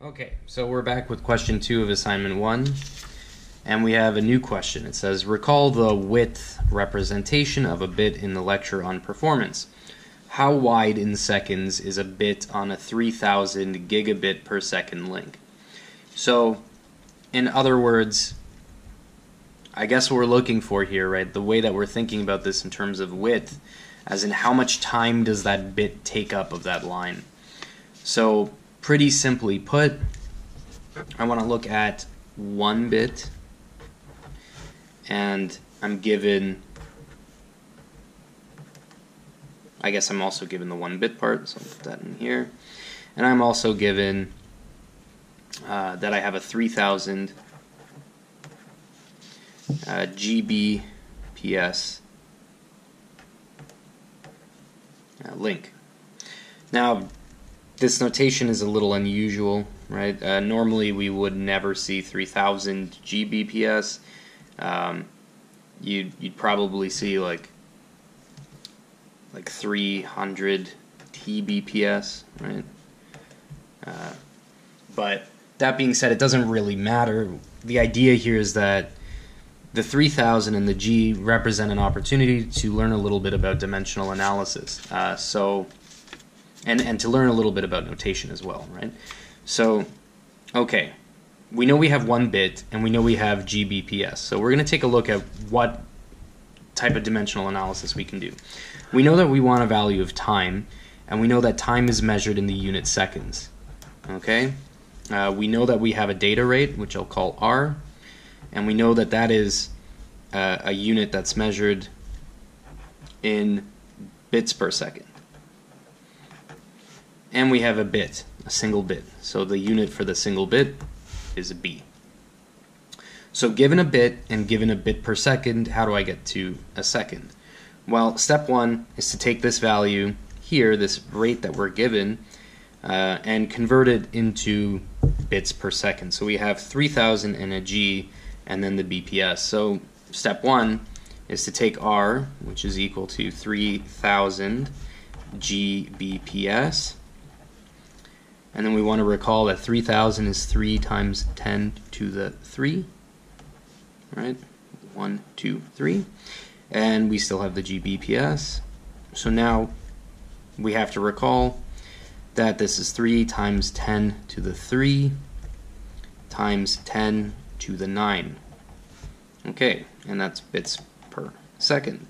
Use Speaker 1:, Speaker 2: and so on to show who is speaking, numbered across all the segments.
Speaker 1: Okay, so we're back with question 2 of assignment 1, and we have a new question. It says, recall the width representation of a bit in the lecture on performance. How wide in seconds is a bit on a 3000 gigabit per second link? So, in other words, I guess what we're looking for here, right, the way that we're thinking about this in terms of width, as in how much time does that bit take up of that line. So, pretty simply put, I want to look at one bit, and I'm given, I guess I'm also given the 1 bit part, so I'll put that in here, and I'm also given that I have a 3000 Gbps link. Now, this notation is a little unusual, right? Normally we would never see 3000 Gbps. You'd probably see like 300 Tbps, right? But that being said, it doesn't really matter. The idea here is that the 3000 and the G represent an opportunity to learn a little bit about dimensional analysis. And to learn a little bit about notation as well, right? So, okay, we know we have 1 bit and we know we have Gbps. So we're going to take a look at what type of dimensional analysis we can do. We know that we want a value of time, and we know that time is measured in the unit seconds. Okay, we know that we have a data rate, which I'll call R, and we know that that is a unit that's measured in bits per second. And we have a bit, a single bit. So the unit for the single bit is a B. So given a bit and given a bit per second, how do I get to a second? Well, step 1 is to take this value here, this rate that we're given, and convert it into bits per second. So we have 3000 and a G and then the BPS. So step 1 is to take R, which is equal to 3000 Gbps. And then we want to recall that 3000 is 3 times 10 to the 3, right? 1, 2, 3. And we still have the Gbps. So now we have to recall that this is 3 times 10 to the 3 times 10 to the 9. Okay, and that's bits per second.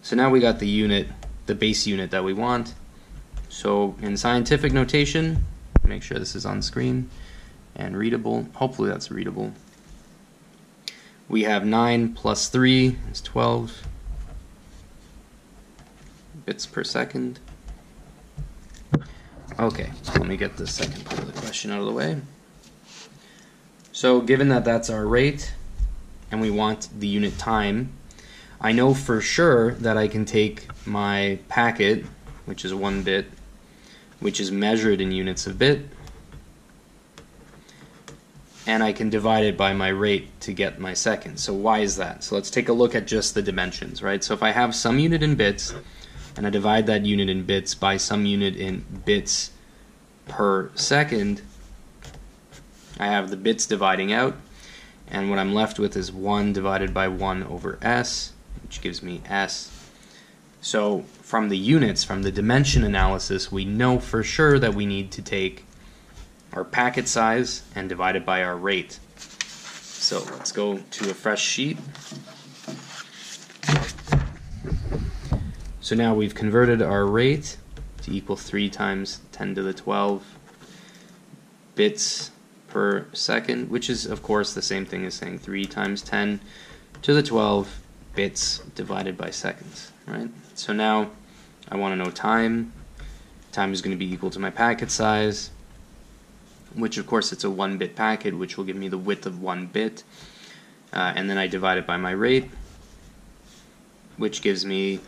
Speaker 1: So now we got the unit, the base unit that we want. So in scientific notation, make sure this is on screen and readable. Hopefully that's readable. We have 9 plus 3 is 12 bits per second. Okay, so let me get the second part of the question out of the way. So given that that's our rate and we want the unit time, I know for sure that I can take my packet, which is 1 bit, which is measured in units of bit, and I can divide it by my rate to get my seconds. So why is that? So let's take a look at just the dimensions, right? So if I have some unit in bits, and I divide that unit in bits by some unit in bits per second, I have the bits dividing out, and what I'm left with is 1 divided by 1 over S, which gives me S. So from the units, from the dimension analysis, we know for sure that we need to take our packet size and divide it by our rate. So let's go to a fresh sheet. So now we've converted our rate to equal 3 times 10 to the 12 bits per second, which is of course the same thing as saying 3 times 10 to the 12 bits divided by seconds, right? So now I want to know time. Time is going to be equal to my packet size, which of course it's a 1 bit packet, which will give me the width of 1 bit, and then I divide it by my rate, which gives me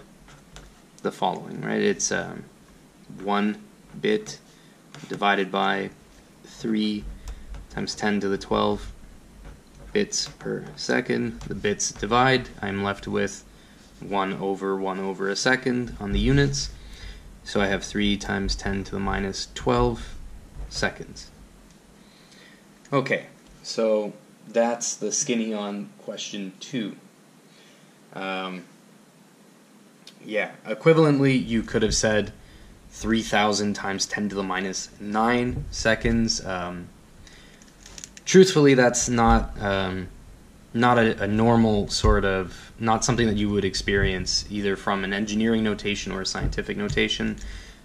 Speaker 1: the following, right? It's 1 bit divided by 3 times 10 to the 12 bits per second. The bits divide. I'm left with 1 over a second on the units. So I have 3 times 10 to the minus 12 seconds. Okay, so that's the skinny on question 2. Yeah, equivalently, you could have said 3,000 times 10 to the minus 9 seconds. Truthfully, that's not a normal sort of, not something that you would experience either from an engineering notation or a scientific notation.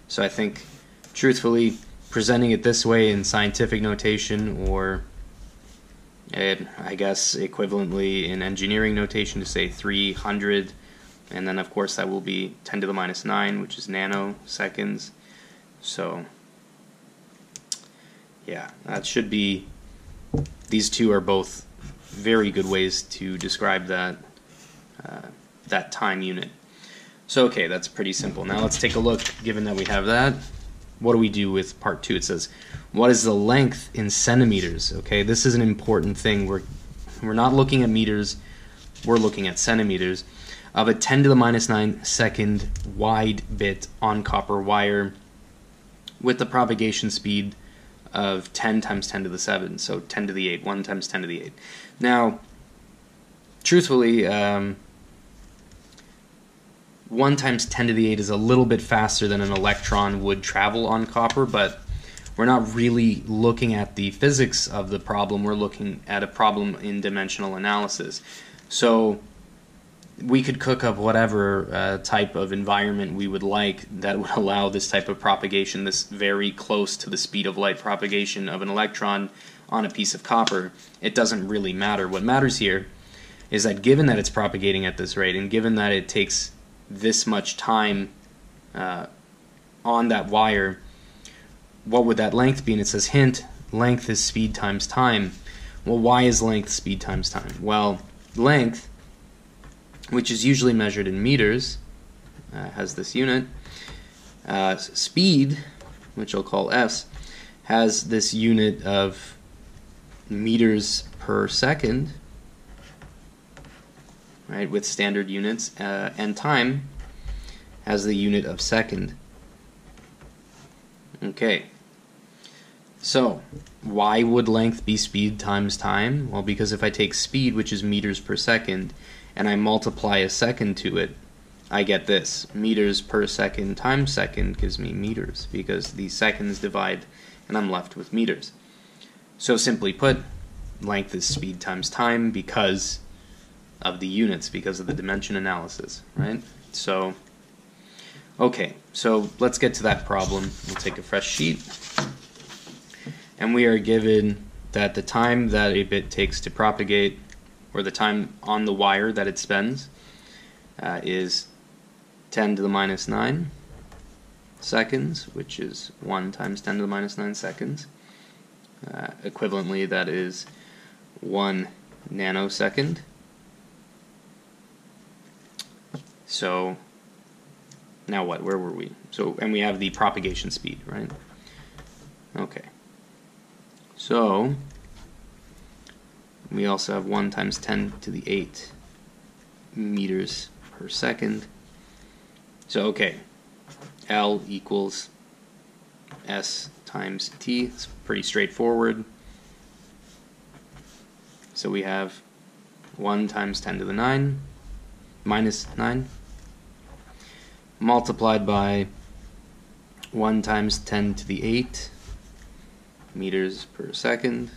Speaker 1: So I think, truthfully, presenting it this way in scientific notation, or I guess equivalently in engineering notation to say 300, and then of course that will be 10 to the minus 9, which is nanoseconds. So yeah, that should be, these two are both very good ways to describe that that time unit. So okay, that's pretty simple. Now let's take a look. Given that we have that, what do we do with part 2? It says, what is the length in centimeters? Okay, this is an important thing. We're not looking at meters, we're looking at centimeters, of a 10 to the minus 9 second wide bit on copper wire with the propagation speed of 10 times 10 to the 7, so 10 to the 8, 1 times 10 to the 8. Now, truthfully, 1 times 10 to the 8 is a little bit faster than an electron would travel on copper, but we're not really looking at the physics of the problem. We're looking at a problem in dimensional analysis. So we could cook up whatever type of environment we would like that would allow this type of propagation, this very close to the speed of light propagation of an electron on a piece of copper. It doesn't really matter. What matters here is that given that it's propagating at this rate, and given that it takes this much time on that wire, what would that length be? And it says, hint, length is speed times time. Well, why is length speed times time? Well, length, which is usually measured in meters, has this unit. Speed, which I'll call s, has this unit of meters per second, right, with standard units, and time has the unit of second. Okay, so why would length be speed times time? Well, because if I take speed, which is meters per second, and I multiply a second to it, I get this. Meters per second times second gives me meters, because these seconds divide and I'm left with meters. So simply put, length is speed times time because of the units, because of the dimension analysis, right? So, okay, so let's get to that problem. We'll take a fresh sheet, and we are given that the time that a bit takes to propagate, or the time on the wire that it spends, is 10 to the minus 9 seconds, which is 1 times 10 to the minus 9 seconds. Equivalently, that is 1 nanosecond. So, now what? Where were we? So, and we have the propagation speed, right? Okay. So, we also have 1 times 10 to the 8 meters per second. So, okay, L equals S times T. It's pretty straightforward. So we have 1 times 10 to the 9 minus 9 multiplied by 1 times 10 to the 8 meters per second.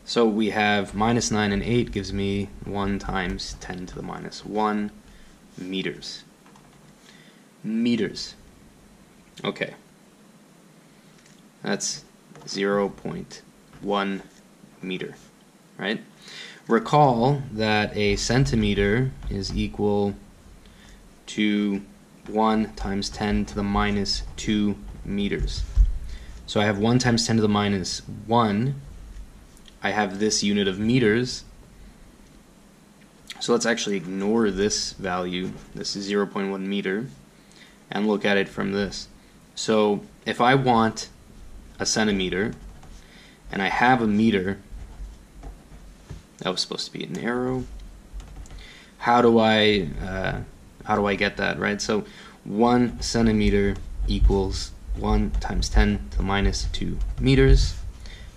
Speaker 1: So we have minus 9 and 8 gives me 1 times 10 to the minus 1 meters. Meters. Okay. That's 0.1 meter, right? Recall that a centimeter is equal to 1 times 10 to the minus 2 meters. So I have 1 times 10 to the minus 1. I have this unit of meters. So let's actually ignore this value. This is 0.1 meter, and look at it from this. So if I want a centimeter and I have a meter, that was supposed to be an arrow. How do I get that, right? So 1 centimeter equals 1 times 10 to the minus 2 meters.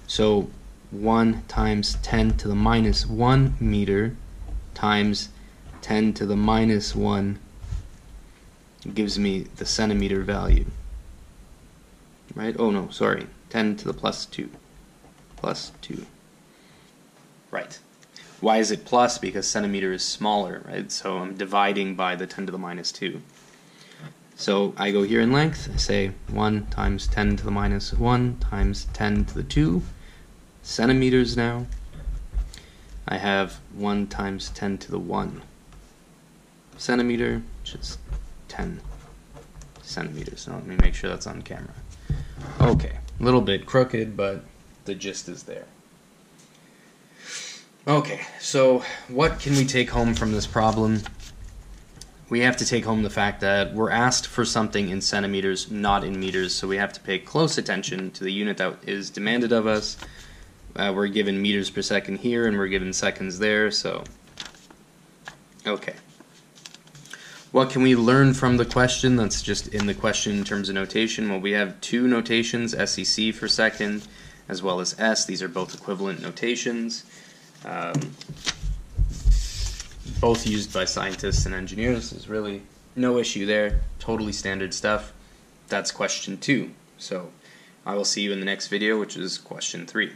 Speaker 1: So 1 times 10 to the minus 1 meter times 10 to the minus 1 gives me the centimeter value. Right? Oh no, sorry. 10 to the plus 2. Plus 2. Right. Why is it plus? Because centimeter is smaller, right? So I'm dividing by the 10 to the minus 2. So I go here in length, I say 1 times 10 to the minus 1 times 10 to the 2 centimeters now. I have 1 times 10 to the 1 centimeter, which is 10 centimeters. Now let me make sure that's on camera. Okay, a little bit crooked, but the gist is there. Okay, so what can we take home from this problem? We have to take home the fact that we're asked for something in centimeters, not in meters, so we have to pay close attention to the unit that is demanded of us. We're given meters per second here, and we're given seconds there, so okay. What can we learn from the question? That's just in the question in terms of notation. Well, we have two notations, SEC for second, as well as S. These are both equivalent notations. Both used by scientists and engineers. There's really no issue there. Totally standard stuff. That's question 2. So I will see you in the next video, which is question 3.